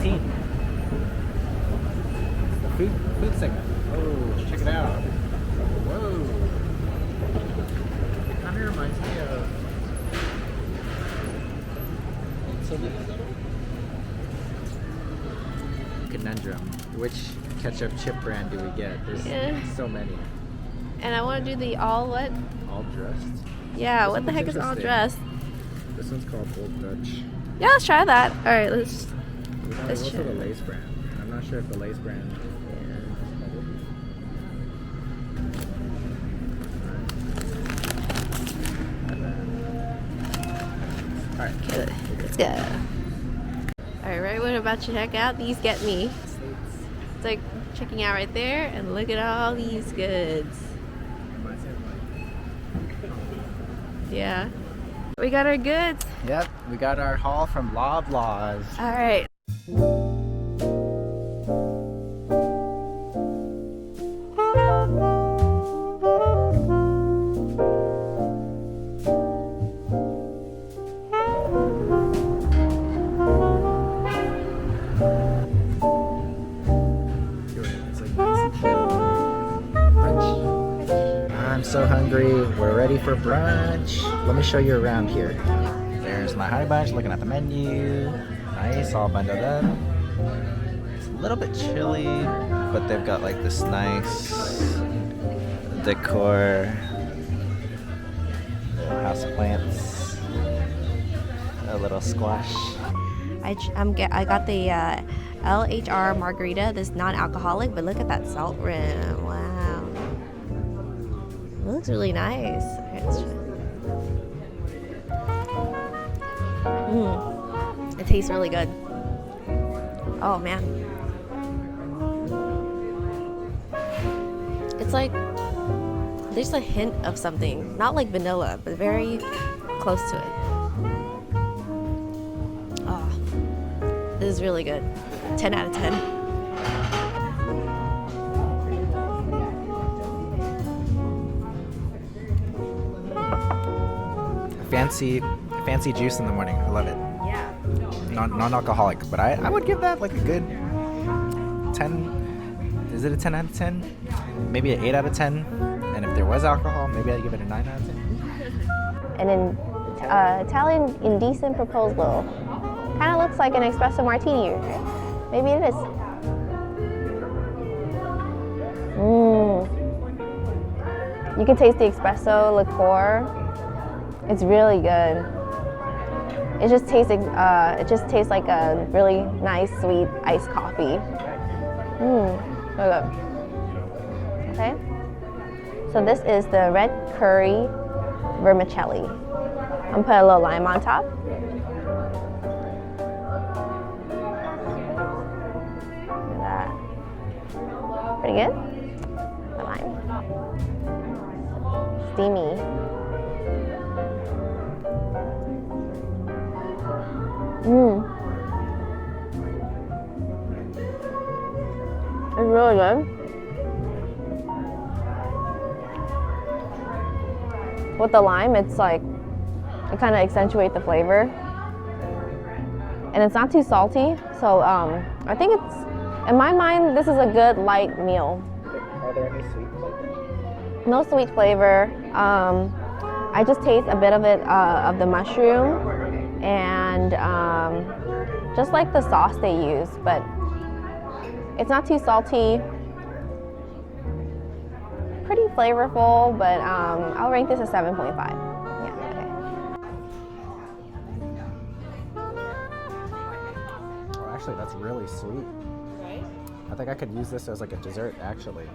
18. The food segment. Oh, check it out. Whoa. It kind of reminds me of conundrum. Which ketchup chip brand do we get? There's so many. And I want to do the all what? All dressed? Yeah, what the heck is all dressed? This one's called Old Dutch. Yeah, let's try that. All right, let's Also try. the Lay's brand. I'm not sure if the Lay's brand. All right, Okay, let's go. All right, right when I'm about to check out, these get me. It's like checking out right there, and look at all these goods. Yeah, we got our goods. Yep, we got our haul from Loblaws. All right. I'm so hungry. We're ready for brunch. Let me show you around here. There's my honey bunch looking at the menu. Nice, all bundled up. It's a little bit chilly, but they've got like this nice decor. Little house plants. A little squash. I got the LHR margarita, this non-alcoholic, but look at that salt rim. Wow. It looks really nice. Okay, let's try. It tastes really good. Oh man. It's like there's a hint of something. Not like vanilla, but very close to it. Oh, this is really good. 10 out of 10. Fancy juice in the morning. I love it. Yeah. Non-alcoholic, but I would give that like a good 10. Is it a 10 out of 10? Maybe an 8 out of 10. And if there was alcohol, maybe I'd give it a 9 out of 10. And then Italian indecent proposal. Kind of looks like an espresso martini, right? Maybe it is. You can taste the espresso liqueur. It's really good. It just tastes like a really nice sweet iced coffee. So good. Okay. So this is the red curry vermicelli. I'm gonna put a little lime on top. Look at that. Pretty good. The lime. Steamy. It's really good. With the lime, it's like, it kind of accentuates the flavor. And it's not too salty, so I think it's, in my mind, this is a good light meal. Are there any sweet flavors? No sweet flavor. I just taste a bit of it, of the mushroom, and just like the sauce they use, but it's not too salty. Pretty flavorful, but I'll rank this a 7.5. Yeah, okay. Oh, actually, that's really sweet. Right? I think I could use this as like a dessert, actually.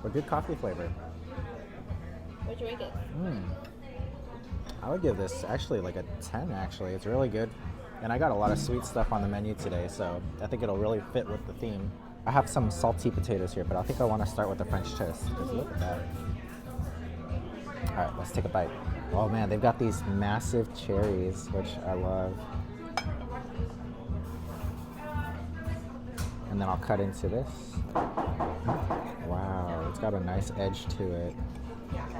But good coffee flavor. What'd you rate it? I would give this actually like a 10, actually. It's really good. And I got a lot of sweet stuff on the menu today, so I think it'll really fit with the theme. I have some salty potatoes here, but I think I want to start with the French toast. Just look at that. All right, let's take a bite. Oh man, they've got these massive cherries, which I love. And then I'll cut into this. Wow, it's got a nice edge to it.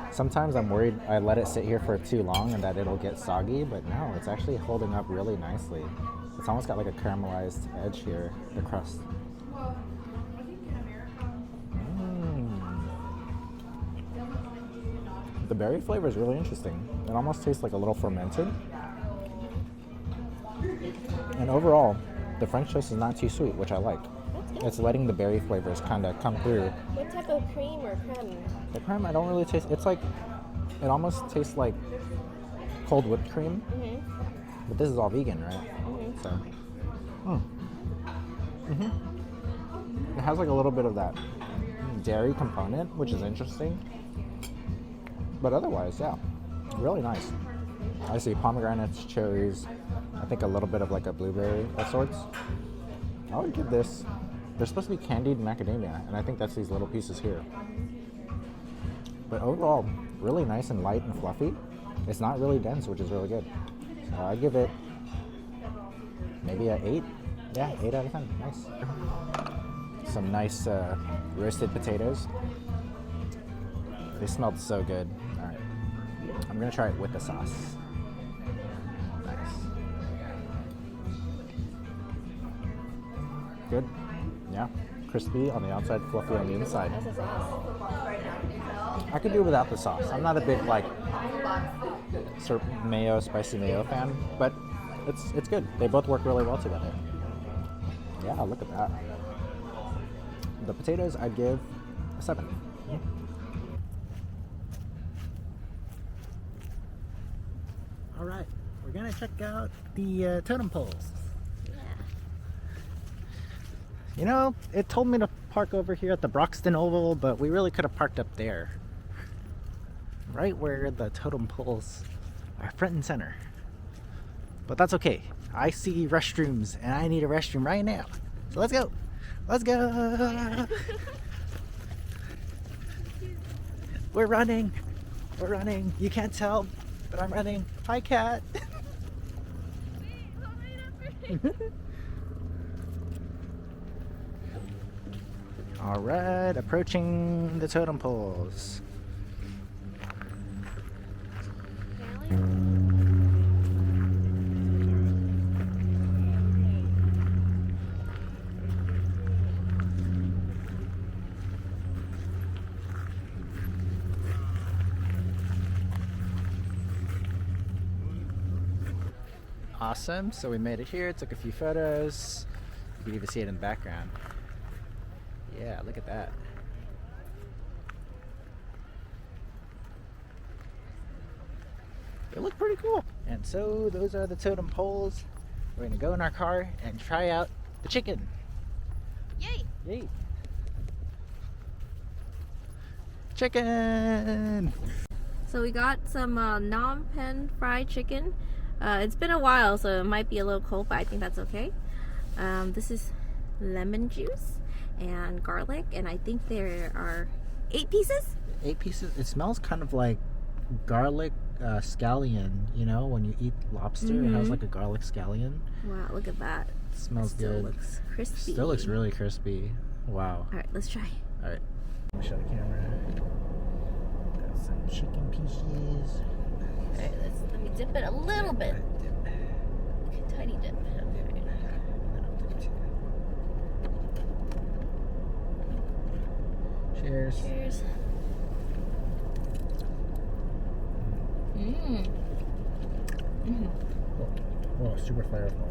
Sometimes I'm worried I let it sit here for too long and that it'll get soggy, but no, it's actually holding up really nicely. It's almost got like a caramelized edge here, the crust. The berry flavor is really interesting. It almost tastes like a little fermented. And overall, the French toast is not too sweet, which I like. It's letting the berry flavors kind of come through. What type of cream or creme? The creme, I don't really taste. It's like, it almost tastes like cold whipped cream. But this is all vegan, right? So, it has like a little bit of that dairy component, which is interesting. But otherwise, yeah, really nice. I see pomegranates, cherries, I think a little bit of like a blueberry of sorts. I would give this, there's supposed to be candied macadamia, and I think that's these little pieces here. But overall, really nice and light and fluffy. It's not really dense, which is really good. So I give it maybe an 8. Yeah, 8 out of 10. Nice. Some nice roasted potatoes. They smelled so good. All right, I'm gonna try it with the sauce. Nice. Good. Yeah. Crispy on the outside, fluffy on the inside. That's the sauce. I could do without the sauce. I'm not a big like sort of mayo, spicy mayo fan, but it's good. They both work really well together. Yeah, look at that. The potatoes I'd give a 7. All right, we're gonna check out the totem poles. Yeah. You know, it told me to park over here at the Broxton Oval, but we really could have parked up there. Right where the totem poles are front and center. But that's okay. I see restrooms and I need a restroom right now. So let's go. Let's go. We're running. We're running. You can't tell, but I'm running. Hi, cat. All right, approaching the totem poles. Awesome, so we made it here, took a few photos. You can even see it in the background. Yeah, look at that. They look pretty cool. And so those are the totem poles. We're gonna go in our car and try out the chicken. Yay! Yay! Chicken! So we got some non-pen fried chicken. It's been a while, so it might be a little cold, but I think that's okay. This is lemon juice and garlic, and I think there are 8 pieces. 8 pieces. It smells kind of like garlic scallion. You know, when you eat lobster, it has like a garlic scallion. Wow, look at that. It smells Still good. looks crispy. Still looks really crispy. Wow. All right, let's try. All right. Let me show the camera. Got some chicken pieces. All right, let me dip it a little bit. Okay, tiny dip. Cheers. Cheers. Oh, super flavorful.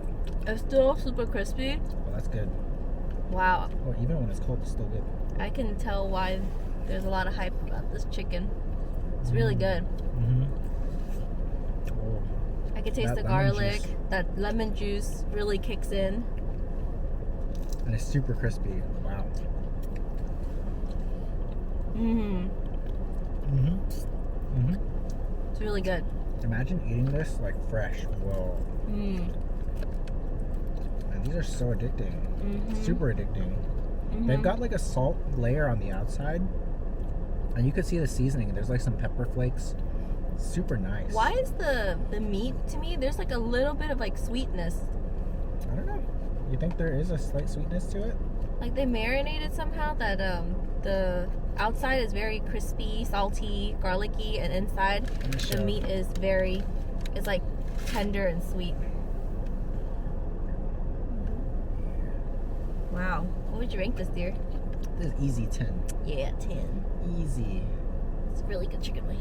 It's still super crispy. Oh, that's good. Wow. Oh, even when it's cold, it's still good. I can tell why there's a lot of hype about this chicken. It's really good. Oh, I can taste that the lemon garlic. juice. That lemon juice really kicks in. And it's super crispy. Wow. It's really good. Imagine eating this like fresh. Whoa. And these are so addicting. Super addicting. They've got like a salt layer on the outside, and you could see the seasoning. There's like some pepper flakes. Super nice. Why is the meat, to me, there's like a little bit of like sweetness. I don't know. You think there is a slight sweetness to it? Like they marinated somehow that the outside is very crispy, salty, garlicky, and inside the meat is it's like tender and sweet. Wow. What would you rank this, dear? This is easy 10. Yeah, 10. Easy. It's really good chicken wing.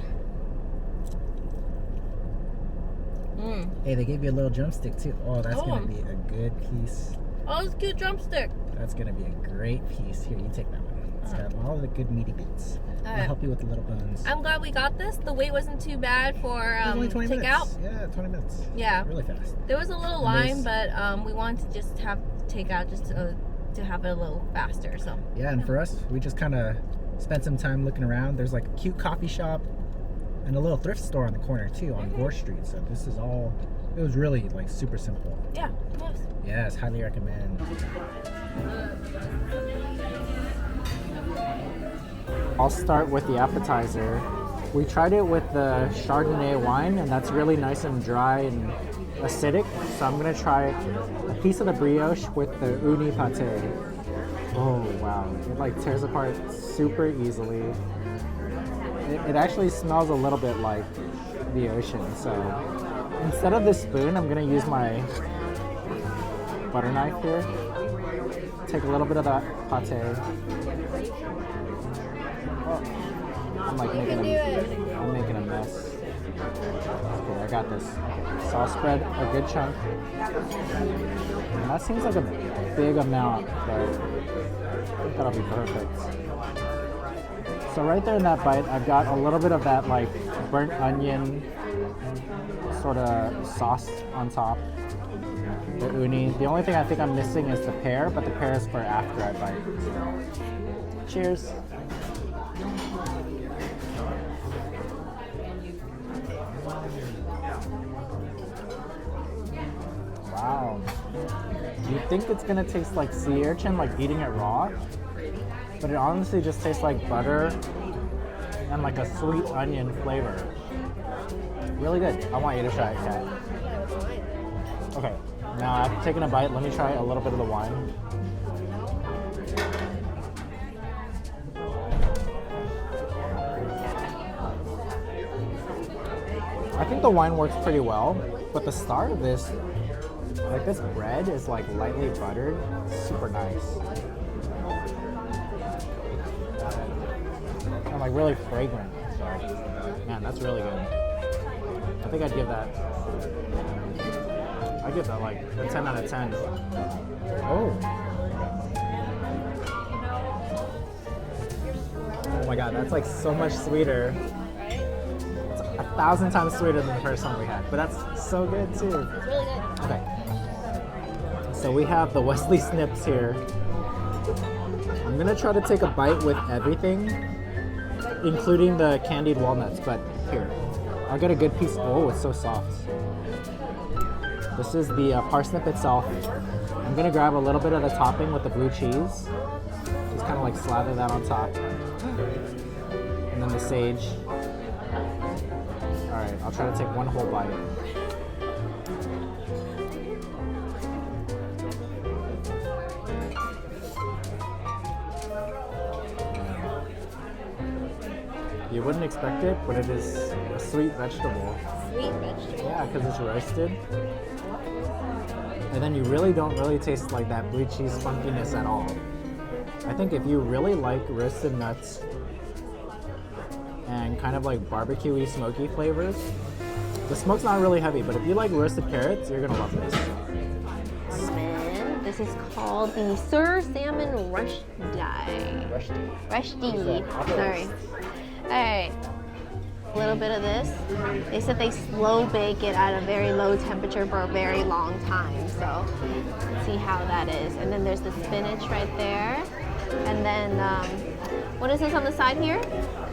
Hey, they gave you a little drumstick too. Oh, that's gonna be a good piece. Oh, it's a good drumstick. That's gonna be a great piece. Here, you take that one. It's got all the good meaty bits. I'll help you with the little bones. I'm glad we got this. The wait wasn't too bad for only 20 takeout. minutes. Yeah, 20 minutes. Yeah. Really fast. There was a little line, but we wanted to just have takeout just to have it a little faster. So. Yeah, and for us, we just kind of spent some time looking around. There's like a cute coffee shop and a little thrift store on the corner too on Gore Street. So this is all. It was really like super simple. Yeah, it was. Yes, highly recommend. I'll start with the appetizer. We tried it with the Chardonnay wine, and that's really nice and dry and acidic. So I'm gonna try a piece of the brioche with the uni pate. Oh wow, it like tears apart super easily. It actually smells a little bit like the ocean. So instead of this spoon, I'm gonna use my butter knife here. Take a little bit of that pate. Oh, I'm like making a mess. Okay, I got this. Okay, so I'll spread a good chunk. And that seems like a big amount, but I think that'll be perfect. So right there in that bite, I've got a little bit of that like burnt onion sort of sauce on top. The uni. The only thing I think I'm missing is the pear, but the pear is for after I bite. Cheers. Wow. You think it's gonna taste like sea urchin, like eating it raw, but it honestly just tastes like butter and like a sweet onion flavor. Really good. I want you to try it, Kat. Okay, now I've taken a bite. Let me try a little bit of the wine. I think the wine works pretty well, but the start of this, like this bread is like lightly buttered, super nice. And like really fragrant. So, man, that's really good. I think I'd give that like a 10 out of 10. Oh. Oh my god, that's like so much sweeter. It's 1,000 times sweeter than the first one we had, but that's so good too. It's really good. Okay. So we have the Wesley Snips here. I'm gonna try to take a bite with everything, including the candied walnuts, but here. I'll get a good piece. Oh, it's so soft. This is the parsnip itself. I'm gonna grab a little bit of the topping with the blue cheese. Just kind of like slather that on top. And then the sage. All right, I'll try to take one whole bite. You wouldn't expect it, but it is a sweet vegetable. Sweet vegetable? Yeah, because it's roasted. And then you really don't taste like that blue cheese funkiness at all. I think if you really like roasted nuts and kind of like barbecue-y, smoky flavors, the smoke's not really heavy, but if you like roasted carrots, you're gonna love this. This is called the Sir Salmon Rushdie. Rushdie. Sorry. Alright. A little bit of this. They said they slow bake it at a very low temperature for a very long time. So let's see how that is. And then there's the spinach right there. And then what is this on the side here?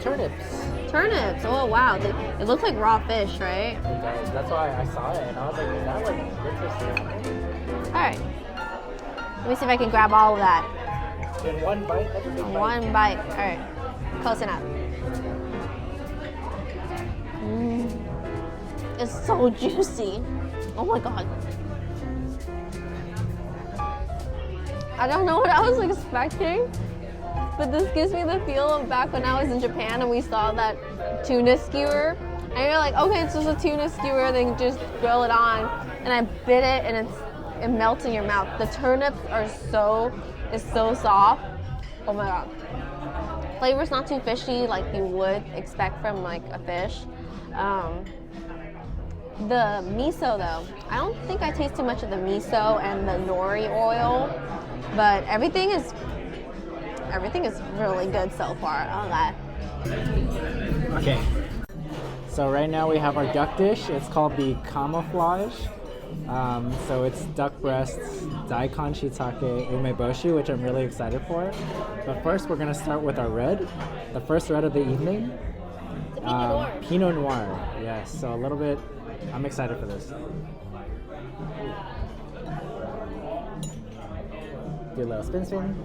Turnips. Turnips. Oh wow. It looks like raw fish, right? It does. That's why I saw it and I was like, is that like interesting? Alright. Let me see if I can grab all of that. In one bite? One bite. Alright. Close enough. It's so juicy. Oh my god. I don't know what I was expecting, but this gives me the feel of back when I was in Japan and we saw that tuna skewer. And you're like, okay, it's just a tuna skewer, then just grill it on. And I bit it and it melts in your mouth. The turnips are so soft. Oh my god. Flavor's not too fishy like you would expect from like a fish. The miso though, I don't think I taste too much of the miso and the nori oil, but everything is really good so far. Oh god. Okay. So right now we have our duck dish. It's called the camouflage. So it's duck breasts, daikon shiitake, umeboshi, which I'm really excited for. But first we're gonna start with our red, the first red of the evening. The Pinot Noir. Pinot Noir, yes. So a little bit, I'm excited for this. Do a little spin spin.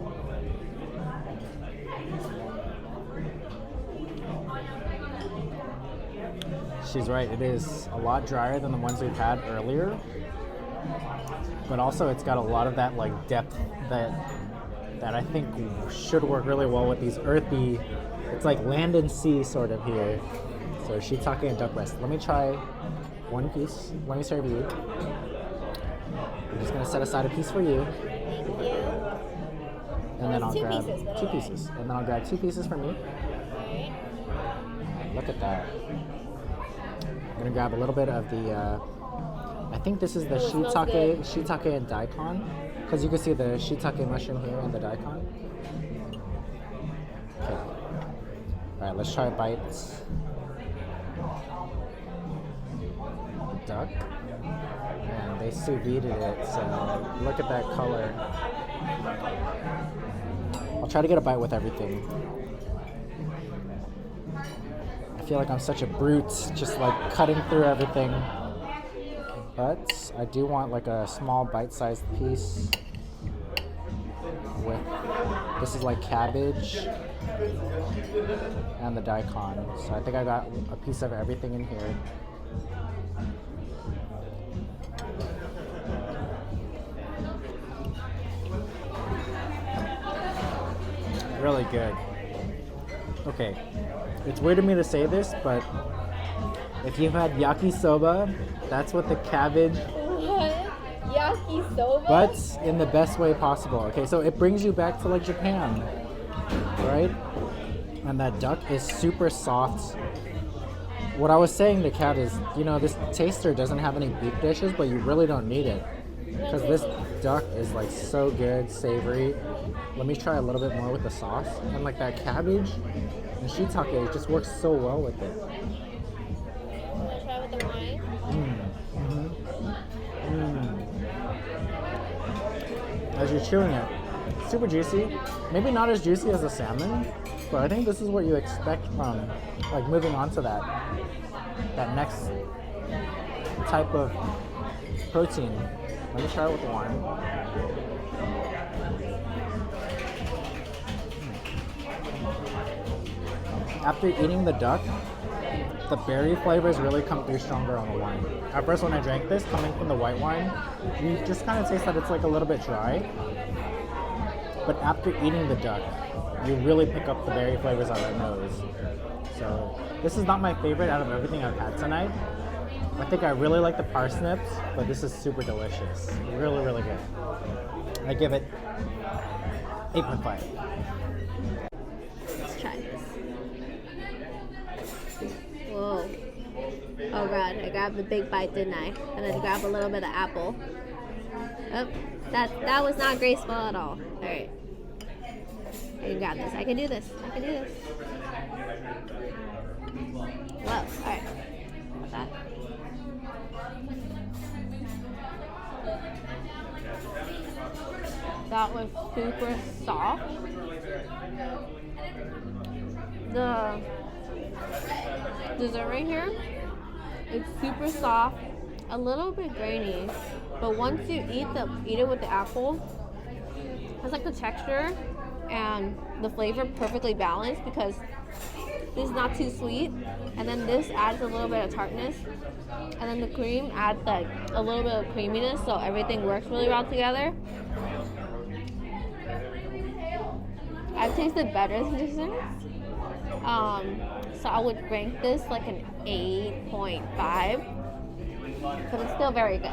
She's right, it is a lot drier than the ones we've had earlier. But also it's got a lot of that like depth that I think should work really well with these earthy, it's like land and sea sort of here. So shiitake and duck breast. Let me try one piece. Let me serve you. I'm just gonna set aside a piece for you. Thank you. And then I'll two grab pieces, but two okay. pieces. And then I'll grab 2 pieces for me. Alright. Look at that. I'm gonna grab a little bit of the, I think this is the Oh, it smells good. shiitake and daikon. Because you can see the shiitake mushroom here and the daikon. Okay. Alright, let's try a bite. Duck. And they sous vide it, so look at that color. I'll try to get a bite with everything. I feel like I'm such a brute, just like cutting through everything. But I do want like a small bite-sized piece with, this is like cabbage and the daikon. So I think I got a piece of everything in here. Really good. Okay, it's weird to me to say this, but if you've had yakisoba, that's what the cabbage, What? Yakisoba? but in the best way possible. Okay, so it brings you back to like Japan, right? And that duck is super soft. What I was saying to Kat is, you know, this taster doesn't have any beef dishes, but you really don't need it. Because this duck is like so good, savory. Let me try a little bit more with the sauce. And like that cabbage and shiitake, it just works so well with it. Wanna try with the wine? As you're chewing it, super juicy. Maybe not as juicy as the salmon, but I think this is what you expect from like moving on to that next type of protein. Let me try it with the wine. After eating the duck, the berry flavors really come through stronger on the wine. At first when I drank this, coming from the white wine, you just kind of taste that it's like a little bit dry. But after eating the duck, you really pick up the berry flavors on the nose. So this is not my favorite out of everything I've had tonight. I think I really like the parsnips, but this is super delicious. Really, really good. I give it 8.5. Let's try this. Whoa. Oh god, I grabbed the big bite, didn't I? And then grab a little bit of apple. Oh, that was not graceful at all. Alright. I can grab this. I can do this. I can do this. Whoa, alright. Got that. That was super soft. The dessert right here, it's super soft, a little bit grainy, but once you eat it with the apple, it's like the texture and the flavor perfectly balanced because this is not too sweet, and then this adds a little bit of tartness, and then the cream adds like a little bit of creaminess, so everything works really well together. I've tasted better desserts, so I would rank this like an 8.5, but it's still very good.